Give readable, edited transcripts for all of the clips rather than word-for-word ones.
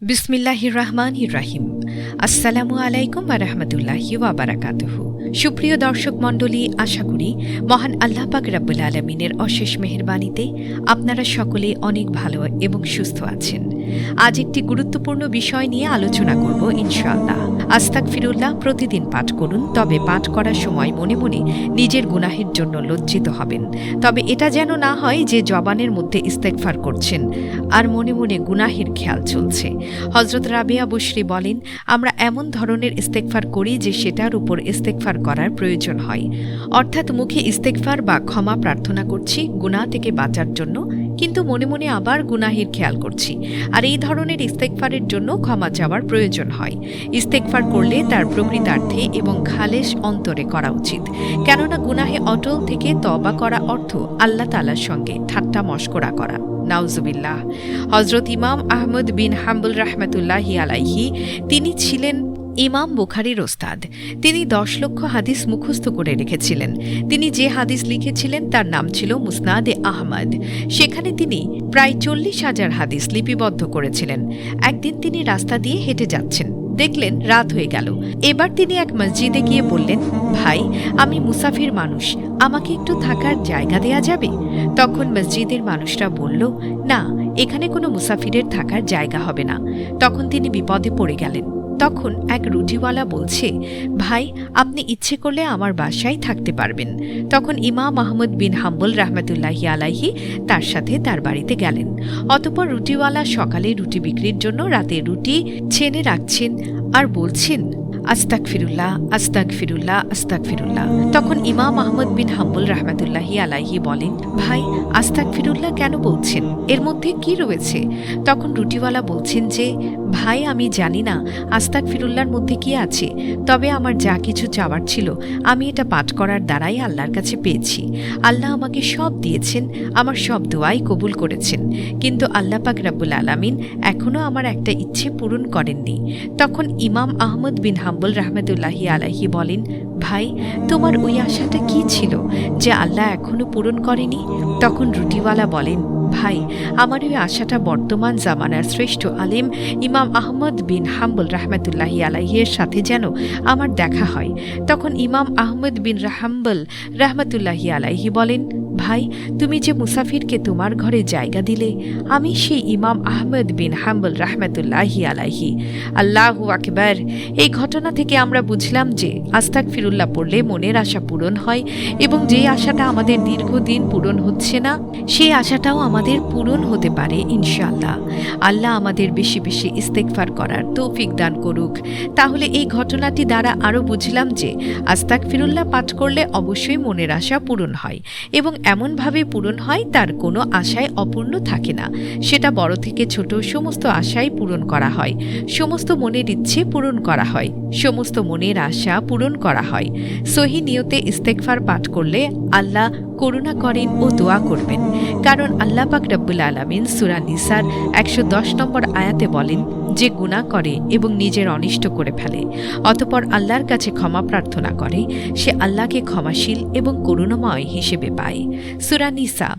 বিসমিল্লাহির রহমানির রহিম। আসসালামু আলাইকুম ওয়া রাহমাতুল্লাহি ওয়া বারাকাতুহু। সুপ্রিয় দর্শক মণ্ডলী, আশা করি মহান আল্লাহ পাক রব্বুল আলামিনের অশেষ মেহেরবানিতে আপনারা সকলে অনেক ভালো এবং সুস্থ আছেন। আজ একটি গুরুত্বপূর্ণ বিষয় নিয়ে আলোচনা করব ইনশাআল্লাহ। আস্তাগফিরুল্লাহ প্রতিদিন পাঠ করুন, তবে পাঠ করার সময় মনে মনে নিজের গুনাহের জন্য লজ্জিত হবেন। তবে এটা যেন না হয় যে জবানের মধ্যে ইস্তেগফার করছেন আর মনে মনে গুনাহের খেয়াল চলছে। হযরত রাবিয়া বসরি বলেন, আমরা এমন ধরনের ইস্তেগফার করি যে সেটার উপর ইস্তেগফার করার প্রয়োজন হয়। অর্থাৎ মুখে ইস্তেগফার বা ক্ষমা প্রার্থনা করছি গুনাহ থেকে বাঁচার জন্য, কিন্তু মনে মনে আবার গুনাহের খেয়াল করছি। আর এই ধরনের ইস্তেগফারের জন্য ক্ষমা চাওয়ার প্রয়োজন হয়। ইস্তেগফার করলে তার প্রকৃতার্থে এবং খালেস অন্তরে করা উচিত, কেননা গুনাহে অটল থেকে তওবা করা অর্থ আল্লাহ তাআলার সঙ্গে ঠাট্টা মশকরা করা। নাউজুবিল্লাহ। হযরত ইমাম আহমদ বিন হাম্বল রাহমাতুল্লাহি আলাইহি তিনি ছিলেন ইমাম বুখারীর ওস্তাদ। তিনি 10 লক্ষ হাদিস মুখস্থ করে রেখেছিলেন। তিনি যে হাদিস লিখেছিলেন তার নাম ছিল মুসনাদে আহমদ। সেখানে তিনি প্রায় 40,000 হাদিস লিপিবদ্ধ করেছিলেন। একদিন তিনি রাস্তা দিয়ে হেঁটে যাচ্ছেন, দেখলেন রাত হয়ে গেল। এবার তিনি এক মসজিদে গিয়ে বললেন, ভাই, আমি মুসাফির মানুষ, আমাকে একটু থাকার জায়গা দেয়া যাবে? তখন মসজিদের মানুষরা বলল, না, এখানে কোনো মুসাফিরের থাকার জায়গা হবে না। তখন তিনি বিপদে পড়ে গেলেন। তখন এক রুটিওয়ালা বলছে, ভাই, আপনি ইচ্ছে করলে আমার বাসায় থাকতে পারবেন। তখন ইমাম আহমদ বিন হাম্বল রাহমাতুল্লাহি আলাইহি তার সাথে তার বাড়িতে গেলেন। অতঃপর রুটিওয়ালা সকালে রুটি বিক্রির জন্য রাতে রুটি ছেনে রাখছেন আর বলছেন, আস্তাগফিরুল্লাহ, আস্তাগফিরুল্লাহ, আস্তাগফিরুল্লাহ। তখন ইমাম আহমদ বিন হাম্বল রাহমাতুল্লাহি আলাইহি বলেন, ভাই, আস্তাগফিরুল্লাহ কেন বলছেন? এর মধ্যে কি রয়েছে? তখন রুটিওয়ালা বলছেন যে, ভাই, আমি জানি না আস্তাগফিরুল্লাহর মধ্যে কি আছে, তবে আমার যা কিছু চাওয়ার ছিল আমি এটা পাঠ করার দ্বারাই আল্লাহর কাছে পেয়েছি। আল্লাহ আমাকে সব দিয়েছেন, আমার সব দোয়াই কবুল করেছেন, কিন্তু আল্লাহ পাক রব্বুল আলামিন এখনও আমার একটা ইচ্ছে পূরণ করেননি। তখন ইমাম আহমদ বিন হাম্বল রাহমাতুল্লাহি আলাইহি বলেন, ভাই, তোমার ওই আশাটা কি ছিল যে আল্লাহ এখনও পূরণ করেনি? তখন রুটিওয়ালা বলেন, ভাই, আমার ওই আশাটা বর্তমান জামানার শ্রেষ্ঠ আলেম ইমাম আহমদ বিন হাম্বল রাহমাতুল্লাহি আলাইহির সাথে যেন আমার দেখা হয়। তখন ইমাম আহমদ বিন হাম্বল রাহমাতুল্লাহি আলাইহি বলেন, ভাই, তুমি যে মুসাফিরকে তোমার ঘরে জায়গা দিলে, আমি সেই ইমাম আহমদ বিন হাম্বল রাহমাতুল্লাহি আলাইহি। আল্লাহু আকবার। এই ঘটনা থেকে আমরা বুঝলাম যে আস্তাগফিরুল্লাহ পড়লে মনের আশা পূরণ হয়, এবং যে আশাটা আমাদের দীর্ঘদিন পূরণ হচ্ছে না, সেই আশাটাও আমাদের পূরণ হতে পারে ইনশাআল্লাহ। আল্লাহ আমাদের বেশি বেশি ইস্তেগফার করার তৌফিক দান করুক। তাহলে এই ঘটনাটি দ্বারা আরও বুঝলাম যে আস্তাগফিরুল্লাহ পাঠ করলে অবশ্যই মনের আশা পূরণ হয়, এবং এমনভাবে পূরণ হয় তার কোনো আশায় অপূর্ণ থাকে না। সেটা বড় থেকে ছোট সমস্ত আশাই পূরণ করা হয়, সমস্ত মনের ইচ্ছে পূরণ করা হয়, সমস্ত মনের আশা পূরণ করা হয়। সহি নিয়তে ইস্তেগফার পাঠ করলে আল্লাহ করুণা করেন ও দোয়া করবেন, কারণ আল্লাহ পাক রব্বুল আলামিন সূরা নিসার 110 নম্বর আয়াতে বলেন, যে গুনাহ করে এবং নিজের অনিষ্ট করে ফেলে অতঃপর আল্লাহর কাছে ক্ষমা প্রার্থনা করে, সে আল্লাহকে ক্ষমাশীল এবং করুণাময় হিসেবে পায়। সূরা নিসা।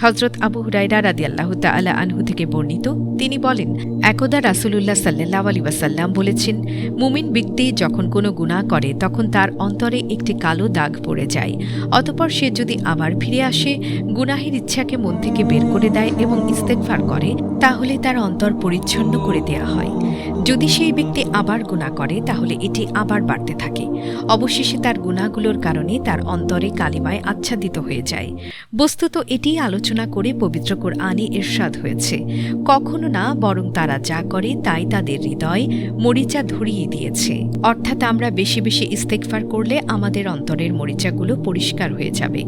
হযরত আবু হুরায়রা রাদিয়াল্লাহু তাআলা আনহু থেকে বর্ণিত, তিনি বলেন, একদা রাসূলুল্লাহ সাল্লাল্লাহু আলাইহি ওয়াসাল্লাম বলেছেন, মুমিন ব্যক্তি যখন কোনো গুনাহ করে তখন তার অন্তরে একটি কালো দাগ পড়ে যায়। অতঃপর সে যদি আবার ফিরে আসে, গুনাহের ইচ্ছাকে মন থেকে বের করে দেয় এবং ইস্তেগফার করে, তাহলে তার অন্তর পরিচ্ছন্ন করে দেয়া হয়। যদি সেই ব্যক্তি আবার গুনাহ করে, তাহলে এটি আবার বাড়তে থাকে। অবশেষে তার গুনাহগুলোর কারণে তার অন্তরে কালিমায় আচ্ছাদিত হয়ে যায়। বস্তুত এটি আলোচনা করে পবিত্র কোরআনে ইরশাদ হয়েছে, কখনো না, বরং তারা যা করে তাই তাদের হৃদয় মরিচা ধরিয়ে দিয়েছে। অর্থাৎ আমরা বেশি বেশি ইস্তেগফার করলে আমাদের অন্তরের মরিচাগুলো পরিষ্কার হয়ে যাবে।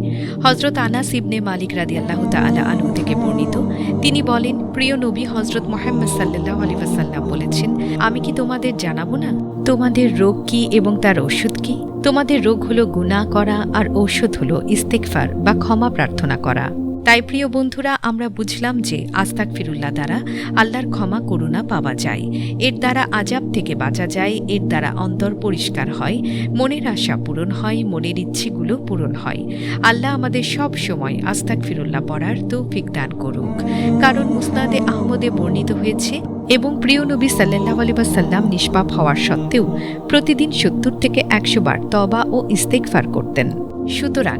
হযরত আনাস ইবনে মালিক রাদিয়াল্লাহু তাআলা আনহু থেকে বর্ণিত, তিনি বলেন, প্রিয় নবী হযরত মুহাম্মদ সাল্লাল্লাহু আলাইহি ওয়াসাল্লাম বলেছেন, আমি কি তোমাদের জানাবো না তোমাদের রোগ কি এবং তার ঔষধ কি? তোমাদের রোগ হলো গুনাহ করা, আর ঔষধ হলো ইস্তেগফার বা ক্ষমা প্রার্থনা করা। তাই প্রিয় বন্ধুরা, আমরা বুঝলাম যে আস্তাগফিরুল্লাহ দ্বারা আল্লাহর ক্ষমা করুণা পাওয়া যায়, এর দ্বারা আযাব থেকে বাঁচা যায়, এর দ্বারা অন্তর পরিষ্কার হয়, মনের আশা পূরণ হয়, মনের ইচ্ছেগুলো পূরণ হয়। আল্লাহ আমাদের সব সময় আস্তাগফিরুল্লাহ পড়ার তৌফিক দান করুক। কারণ মুসনাদে আহমদে বর্ণিত হয়েছে, এবং প্রিয় নবী সাল্লাল্লাহু আলাইহি ওয়াসাল্লাম নিষ্পাপ হওয়ার সত্ত্বেও প্রতিদিন ৭০ থেকে ১০০ বার তওবা ও ইস্তেগফার করতেন। সুতরাং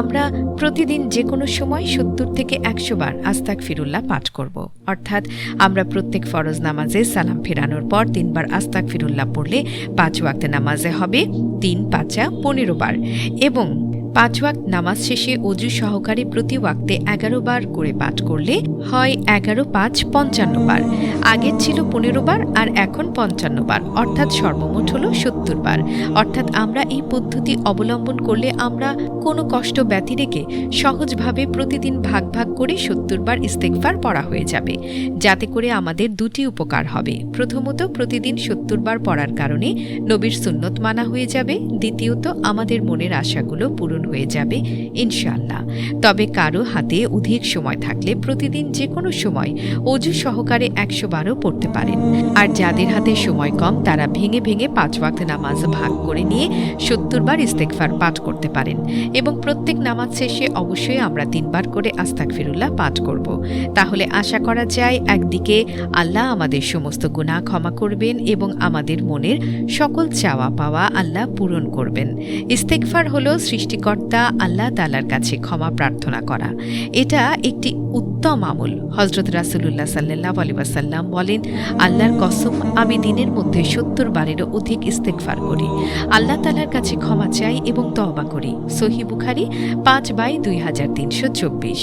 আমরা প্রতিদিন যে কোনো সময় ৭০ থেকে ১০০ বার আস্তাগফিরুল্লাহ পাঠ করব। অর্থাৎ আমরা প্রত্যেক ফরজ নামাজে সালাম ফেরানোর পর ৩ বার আস্তাগফিরুল্লাহ পড়লে ৫ ওয়াক্ত নামাজে হবে ৩ ৫ ১৫ বার, এবং ৫ ওয়াক্ত নামাজ শেষে অজু সহকারে প্রতি ওয়াক্তে ১১ বার করে পাঠ করলে হয় ১১ ৫ ৫৫ বার। আগের ছিল ১৫ বার আর এখন ৫৫ বার, অর্থাৎ সর্বমোট হল ৭০ বার। অর্থাৎ আমরা এই পদ্ধতি অবলম্বন করলে আমরা কোনো কষ্ট ব্যতি রেখে সহজভাবে প্রতিদিন ভাগ ভাগ করে ৭০ বার ইস্তেগফার পড়া হয়ে যাবে, যাতে করে আমাদের দুটি উপকার হবে। প্রথমত, প্রতিদিন ৭০ বার পড়ার কারণে নবীর সুন্নত মানা হয়ে যাবে। দ্বিতীয়ত, আমাদের মনের আশাগুলো পূরণ হয়ে যাবে ইনশাআল্লাহ। তবে কারো হাতে অধিক সময় থাকলে প্রতিদিন যে কোনো সময় অজু সহকারে ১০০ বারও পড়তে পারেন। আর যাদের হাতে সময় কম তারা ভেঙে ভেঙে ৫ ওয়াক্ত নামাজ ভাগ করে নিয়ে ৭০ বার ইস্তেগফার পাঠ করতে পারেন। এবং প্রত্যেক নামাজ শেষে অবশ্যই আমরা ৩ বার করে আস্তাগফিরুল্লাহ পাঠ করব। তাহলে আশা করা যায় একদিকে আল্লাহ আমাদের সমস্ত গুনাহ ক্ষমা করবেন এবং আমাদের মনের সকল চাওয়া পাওয়া আল্লাহ পূরণ করবেন। ইস্তেগফার হলো সৃষ্টিকর্তা আল্লাহ তাআলার কাছে ক্ষমা প্রার্থনা করা। এটা একটি উত্তম আমল। হযরত রাসূলুল্লাহ সাল্লাল্লাহু আলাইহি ওয়াসাল্লাম বলেন, আল্লাহর কসম, আমি দিনের মধ্যে ৭০ বারেরও অধিক ইস্তেগফার করি, আল্লাহ তাআলার কাছে ক্ষমা চাই এবং তওবা করি। সহিহ বুখারী ৫/২৩২৪।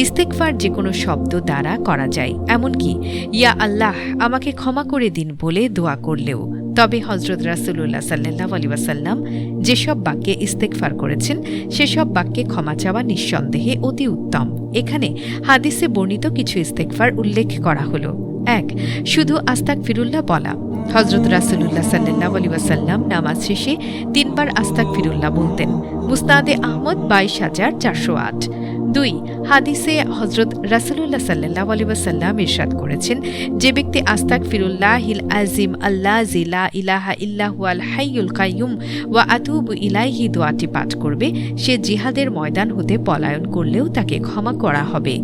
ইস্তেগফার যে কোনো শব্দ দ্বারা করা যায়, এমনকি ইয়া আল্লাহ আমাকে ক্ষমা করে দিন বলে দোয়া করলেও। তবে হযরত রাসূলুল্লাহ সাল্লাল্লাহু আলাইহি ওয়াসাল্লাম যেসব বাক্যে ইস্তেগফার করেছেন সেসব বাক্যে ক্ষমা চাওয়া নিঃসন্দেহে অতি উত্তম। এখানে হাদিসে বর্ণিত কিছু ইস্তেগফার উল্লেখ করা হলো। ১. শুধু আস্তাগফিরুল্লাহ বলা। হযরত রাসূলুল্লাহ সাল্লাল্লাহু আলাইহি ওয়াসাল্লাম নামাজ শেষে ৩ বার আস্তাগফিরুল্লাহ বলতেন। মুসনাদে আহমদ ২২,৪০৮। ২. হাদিসে হযরত রাসূলুল্লাহ সাল্লাল্লাহু আলাইহি ওয়াসাল্লাম ইরশাদ করেছেন, যে ব্যক্তি আস্তাগফিরুল্লাহিল আযীম আল্লাযী লা ইলাহা ইল্লা হুয়াল হাইয়ুল কাইয়্যুম ওয়া আতুবু ইলাইহি দোয়াটি পাঠ করবে, সে জিহাদের ময়দান হতে পলায়ন করলেও তাকে ক্ষমা করা হবে।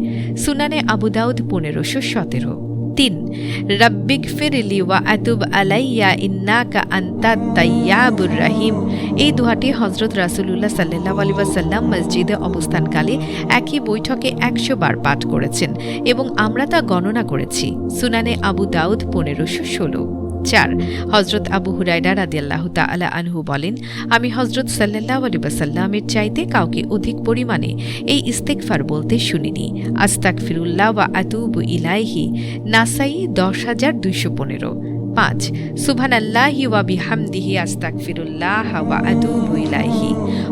সুনানে আবু দাউদ ১৫১৭। ৩. রাব্বিগফিরলি ওয়া আতুব আলাইয়া ইন্নাকা আনতাত তাইয়্যাবুর রহিম। এই দোয়াটি হযরত রাসূলুল্লাহ সাল্লাল্লাহু আলাইহি ওয়াসাল্লাম মসজিদে অবস্থানকালে একই বৈঠকে ১০০ বার পাঠ করেছেন এবং আমরা তা গণনা করেছি। সুনানে আবু দাউদ ১৫১৬। ৪. হযরত আবু হুরায়রা রাদিয়াল্লাহু তাআলা আনহু বলেন, আমি হযরত সাল্লাল্লাহু আলাইহি ওয়াসাল্লামের চাইতে কাউকে অধিক পরিমাণে এই ইস্তেগফার বলতে শুনিনি। আস্তাগফিরুল্লাহ ওয়া আতুবু ইলাইহি। নাসাই ১০,২১৫। ৫. সুবহানাল্লাহি ওয়া বিহামদিহি আস্তাগফিরুল্লাহ ওয়া আতুবু ইলাইহি।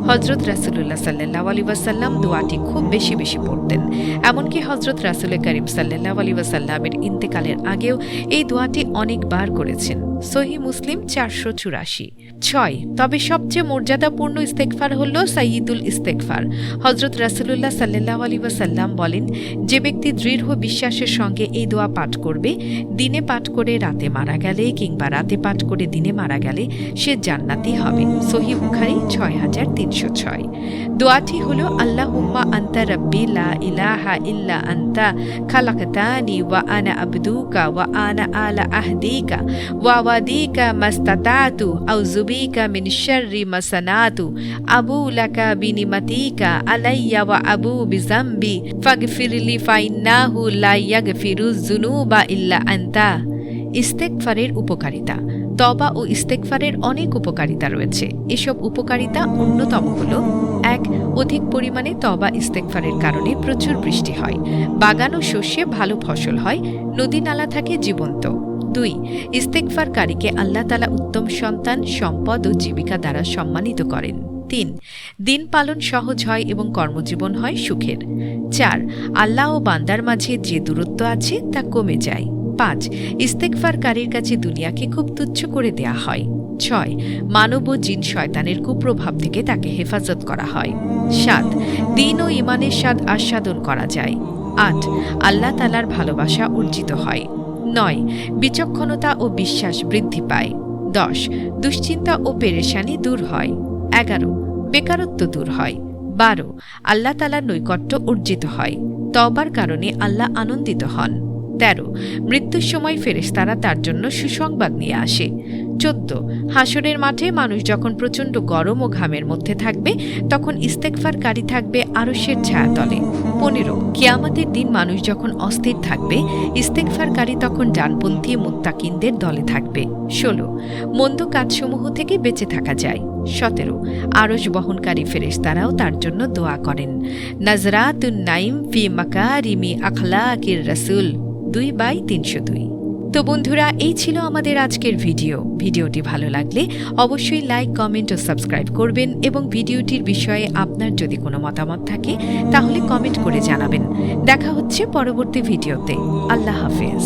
হযরত রাসূলুল্লাহ সাল্লাল্লাহু আলাইহি ওয়াসাল্লাম দোয়াটি খুব বেশি বেশি পড়তেন। এমনকি হযরত রাসূল করিম সাল্লাল্লাহু আলাইহি ওয়াসাল্লামের ইন্তেকালের আগেও এই দোয়াটি অনেকবার করেছেন। সহিহ মুসলিম ৪৮৪। ৬. তবে সবচেয়ে মর্যাদাপূর্ণ ইস্তেগফার হল সাইয়্যিদুল ইস্তেগফার। হযরত রাসূলুল্লাহ সাল্লাল্লাহু আলাইহি ওয়াসাল্লাম বলেন, যে ব্যক্তি দৃঢ় বিশ্বাসের সঙ্গে এই দোয়া পাঠ করবে, দিনে পাঠ করে রাতে মারা গেলে কিংবা রাতে পাঠ করে দিনে মারা গেলে সে জান্নাতি হবে। সহিহ বুখারী ৬৩০৬। দোয়াটি হল, আল্লাহুম্মা আনতা রাব্বি লা ইলাহা ইল্লা আনতা খালাকতানি ওয়া আনা আবদুকা ওয়া আনা আলা আহদিকা ওয়া ওয়াদিকা মাস্তাতাতু আউযুবিকা মিন শাররি মা সানাতু আবু লাকা বিনিমাতিকা আলাইয়া ওয়া আবু বিযামবি ফাগফিরলি ফাইন্নাহু লা ইয়াগফিরুয যুনুবা ইল্লা আনতা। ইস্তেগফারের উপকারিতা। তওবা ও ইস্তেগফারের অনেক উপকারিতা রয়েছে। এসব উপকারিতা অন্যতম হল: ১. অধিক পরিমাণে তওবা ইস্তেগফারের কারণে প্রচুর বৃষ্টি হয়, বাগান ও শস্যে ভালো ফসল হয়, নদী নালা থাকে জীবন্ত। ২. ইস্তেগফারকারীকে আল্লাহ তাআলা উত্তম সন্তান, সম্পদ ও জীবিকা দ্বারা সম্মানিত করেন। ৩. দিন পালন সহজ হয় এবং কর্মজীবন হয় সুখের। ৪. আল্লাহ ও বান্দার মাঝে যে দূরত্ব আছে তা কমে যায়। ৫. ইস্তেগফারকারীর কাছে দুনিয়াকে খুব তুচ্ছ করে দেয়া হয়। ৬. মানব ও জিন শয়তানের কুপ্রভাব থেকে তাকে হেফাজত করা হয়। ৭. দ্বীন ও ঈমানের স্বাদ আস্বাদন করা যায়। ৮. আল্লাহ তাআলার ভালোবাসা অর্জিত হয়। ৯. বিচক্ষণতা ও বিশ্বাস বৃদ্ধি পায়। ১০. দুশ্চিন্তা ও পেরেশানি দূর হয়। ১১. বেকারত্ব দূর হয়। ১২. আল্লাহ তাআলার নৈকট্য অর্জিত হয়। তওবার কারণে আল্লাহ আনন্দিত হন। 13 মৃত্যুর সময় ফেরেশতারা তার জন্য সুসংবাদ নিয়ে আসে। 14 হাসরের মাঠে মানুষ যখন প্রচণ্ড গরম ও ঘামের মধ্যে থাকবে তখন ইস্তেগফারকারী থাকবে আরশের ছায়াতলে। 15 কিয়ামতের দিন মানুষ যখন অস্থির থাকবে ইস্তেগফারকারী তখন ডানপন্থী মুত্তাকিনদের দলে থাকবে। 16 মন্দ কাজসমূহ থেকে বেঁচে থাকা যায়। 17 আরশ বহনকারী ফেরেশতারাও তার জন্য দোয়া করেন। নাজরাতুন নাইম ফি মাকারিমি আখলাকির রাসূল 2/302। তো বন্ধুরা, এই ছিল আমাদের আজকের ভিডিওটি ভালো লাগলে অবশ্যই লাইক, কমেন্ট ও সাবস্ক্রাইব করবেন এবং ভিডিওটির বিষয়ে আপনার যদি কোনো মতামত থাকে তাহলে কমেন্ট করে জানাবেন। দেখা হচ্ছে পরবর্তী ভিডিওতে। আল্লাহ হাফেজ।